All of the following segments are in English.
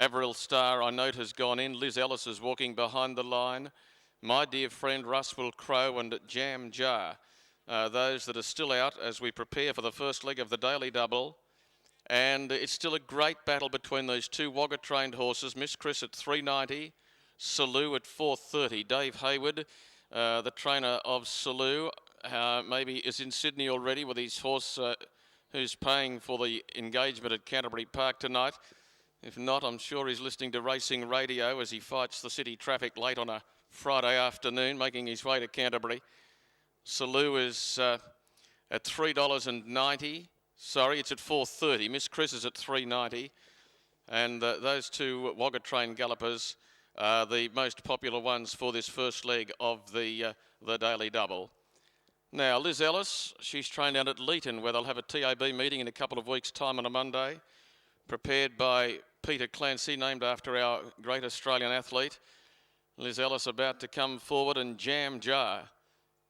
Avril Star, I note, has gone in. Liz Ellis is walking behind the line. My Dear Friend, Ruswell Crow and Jam Jar. Those that are still out as we prepare for the first leg of the Daily Double. And it's still a great battle between these two Wagga trained horses. Miss Chris at 390, Salou at 430. Dave Hayward, the trainer of Salou, maybe is in Sydney already with his horse who's paying for the engagement at Canterbury Park tonight. If not, I'm sure he's listening to racing radio as he fights the city traffic late on a Friday afternoon, making his way to Canterbury. Salou is at $3.90. Sorry, it's at 430. Miss Chris is at 390. And those two Wagga trained gallopers are the most popular ones for this first leg of the Daily Double. Now, Liz Ellis, she's trained down at Leeton, where they'll have a TAB meeting in a couple of weeks' time on a Monday, prepared by Peter Clancy, named after our great Australian athlete. Liz Ellis about to come forward, and Jam Jar,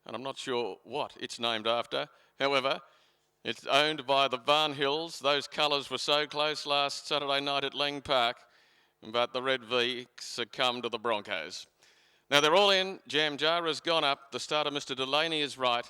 and I'm not sure what it's named after. However, it's owned by the Barnhills. Those colours were so close last Saturday night at Lang Park, but the Red V succumbed to the Broncos. Now they're all in. Jam Jar has gone up. The starter, Mr. Delaney, is right.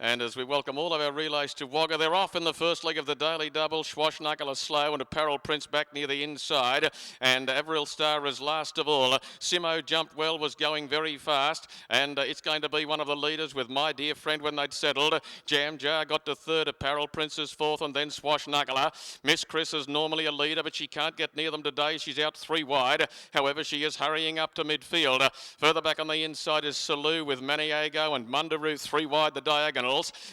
And as we welcome all of our relays to Wagga, they're off in the first leg of the Daily Double. Swashknuckle is slow and Apparel Prince back near the inside. And Avril Star is last of all. Simo jumped well, was going very fast. And it's going to be one of the leaders with My Dear Friend when they'd settled. Jam Jar got to third, Apparel Prince is fourth, and then Swashknuckler. Miss Chris is normally a leader, but she can't get near them today. She's out three wide. However, she is hurrying up to midfield. Further back on the inside is Salou with Maniago and Mundaroo three wide the diagonal.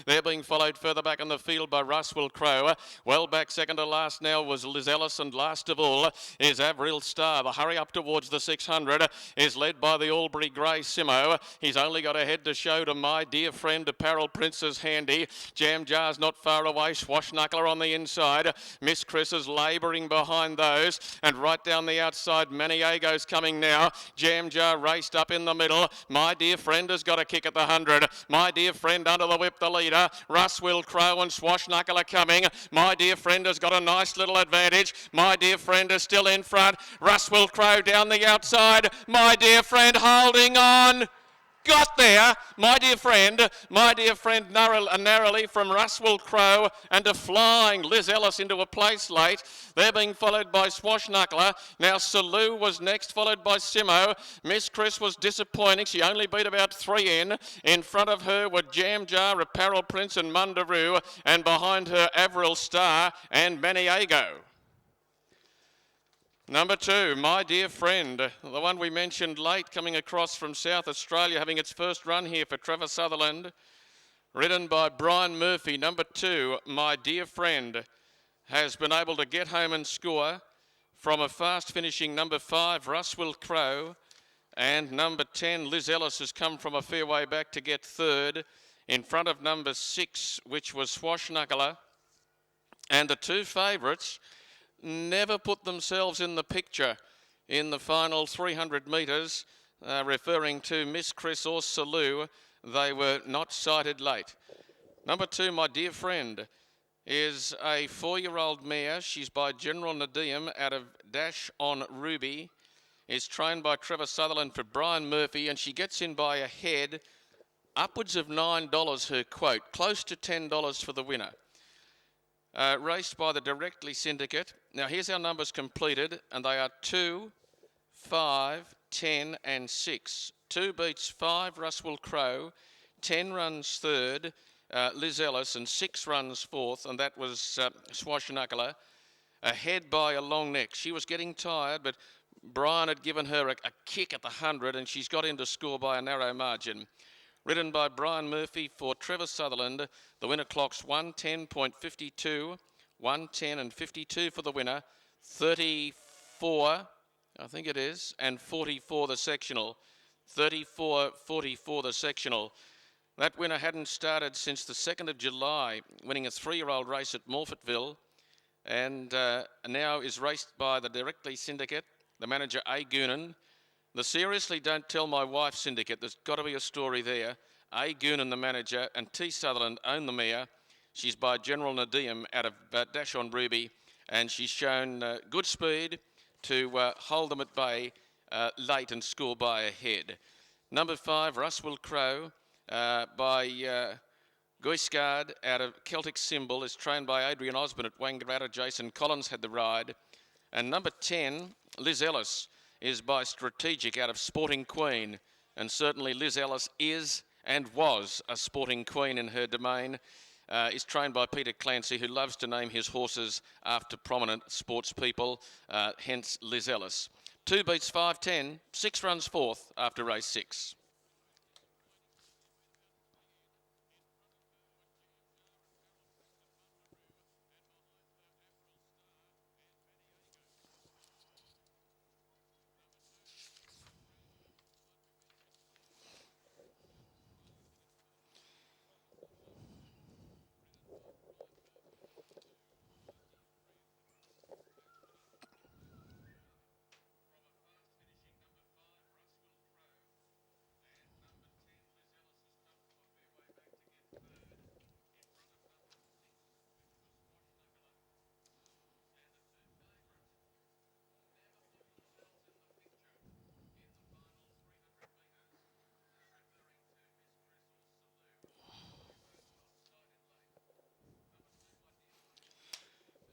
They're being followed further back in the field by Ruswell Crow. Well back second to last now was Liz Ellis, and last of all is Avril Star. The hurry up towards the 600 is led by the Albury Grey Simo. He's only got a head to show to My Dear Friend. Apparel Princess handy. Jam Jar's not far away. Swashknuckler on the inside. Miss Chris is labouring behind those, and right down the outside Maniago's coming now. Jam Jar raced up in the middle. My Dear Friend has got a kick at the 100. My Dear Friend under the whip, the leader. Ruswell Crow and Swashknuckle are coming. My Dear Friend has got a nice little advantage. My Dear Friend is still in front. Ruswell Crow down the outside. My Dear Friend holding on. Got there, My Dear Friend narrowly from Ruswell Crow and a flying Liz Ellis into a place late. They're being followed by Swashknuckler. Now Salou was next, followed by Simo. Miss Chris was disappointing. She only beat about three in. In front of her were Jam Jar, Apparel Prince and Mundaroo, and behind her Avril Star and Maniago. Number two, My Dear Friend, the one we mentioned late, coming across from South Australia, having its first run here for Trevor Sutherland. Ridden by Brian Murphy. Number two, My Dear Friend, has been able to get home and score from a fast finishing number 5, Ruswell Crow. And number 10, Liz Ellis, has come from a fair way back to get third in front of number 6, which was Swashknuckler. And the two favourites never put themselves in the picture in the final 300 metres, referring to Miss Chris or Salou. They were not sighted late. Number 2, My Dear Friend, is a 4-year-old mare. She's by General Nadim out of Dash on Ruby. Is trained by Trevor Sutherland for Brian Murphy, and she gets in by a head, upwards of $9 her quote, close to $10 for the winner. Raced by the Directly Syndicate. Now here's our numbers completed, and they are 2, 5, 10 and 6. 2 beats 5, Ruswell Crow. 10 runs third, Liz Ellis, and 6 runs fourth, and that was Swashknuckler. Ahead by a long neck. She was getting tired, but Brian had given her a kick at the 100, and she's got in to score by a narrow margin. Ridden by Brian Murphy for Trevor Sutherland. The winner clocks 110.52, 110 and 52 for the winner, 34, I think it is, and 44 the sectional. 34-44 the sectional. That winner hadn't started since the 2nd of July, winning a 3-year-old race at Morfettville, and now is raced by the Directly Syndicate, the manager A. Goonan. The Seriously Don't Tell My Wife Syndicate, there's got to be a story there. A. Goonan, the manager, and T. Sutherland own the mare. She's by General Nadim out of Dash on Ruby, and she's shown good speed, to hold them at bay late and score by a head. Number 5, Russell Crowe by Guiscard out of Celtic Symbol is trained by Adrian Osborne at Wangaratta. Jason Collins had the ride. And number 10, Liz Ellis, is by Strategic out of Sporting Queen. And certainly Liz Ellis is and was a sporting queen in her domain. Is trained by Peter Clancy, who loves to name his horses after prominent sports people, hence Liz Ellis. 2 beats 5.10, 6 runs fourth after race 6.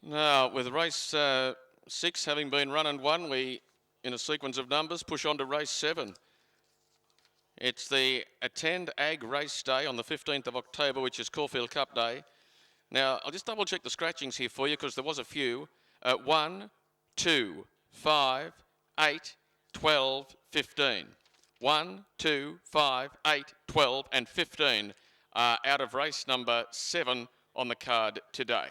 Now, with race 6 having been run and won, we, in a sequence of numbers, push on to race 7. It's the Attend Ag Race Day on the 15th of October, which is Caulfield Cup Day. Now, I'll just double check the scratchings here for you because there was a few. 1, 2, 5, 8, 12, 15. 1, 2, 5, 8, 12 and 15 are out of race number 7 on the card today.